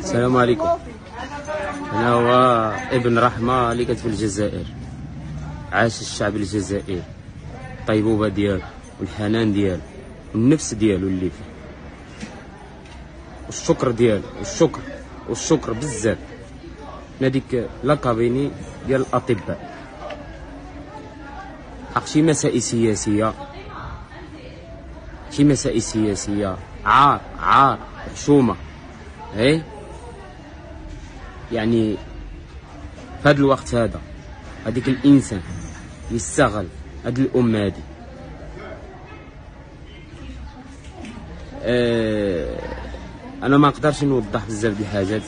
السلام عليكم. أنا هو ابن رحمة اللي كانت في الجزائر. عاش الشعب الجزائري، الطيبوبة ديالو والحنان ديالو والنفس ديالو اللي فيه، والشكر ديالو والشكر بزاف لهاديك لاكابيني ديال الأطباء. حق شي مسائل سياسية عار حشومة. يعني في هذا الوقت هذا هذيك الانسان يستغل هاد الامه هادي. انا ما نقدرش نوضح بزاف د الحاجات.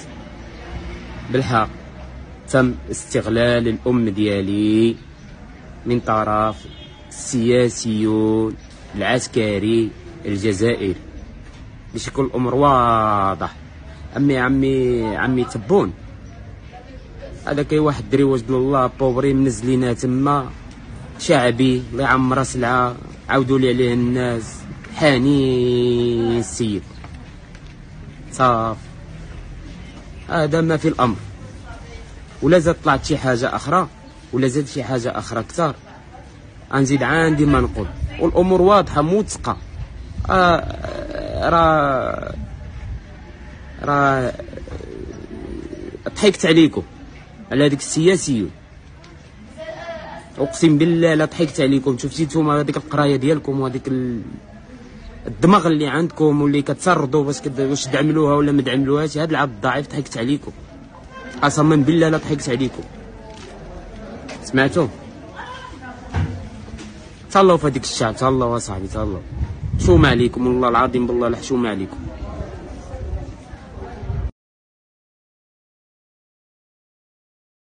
بالحق تم استغلال الام ديالي من طرف السياسيون العسكري الجزائري باش يكون الامر واضح. عمي تبون هذا كاين واحد الدري وجد الله بوبري منزلينها تما، شعبي الله يعمرها سلعه، عاودوا لي عليه الناس، حاني السيد صاف. هذا ما في الامر. ولا زاد طلعت شي حاجه اخرى ولا زاد شي حاجه اخرى كثار غنزيد عندي ما نقول. والامور واضحه موثقه. راه ضحكت عليكم على هذيك السياسيون، اقسم بالله لا ضحكت عليكم. شفتي نتوما هذيك القرايه ديالكم وهذيك الدماغ اللي عندكم واللي كتسردوا واش تعملوها ولا ما تعملوهاش. هذا العبد الضعيف ضحكت عليكم، قسما بالله لا ضحكت عليكم. سمعتوا؟ تهلاو في هذيك الشعب، تهلاو اصاحبي، تهلاو. حشومه عليكم والله العظيم، بالله الحشومه عليكم.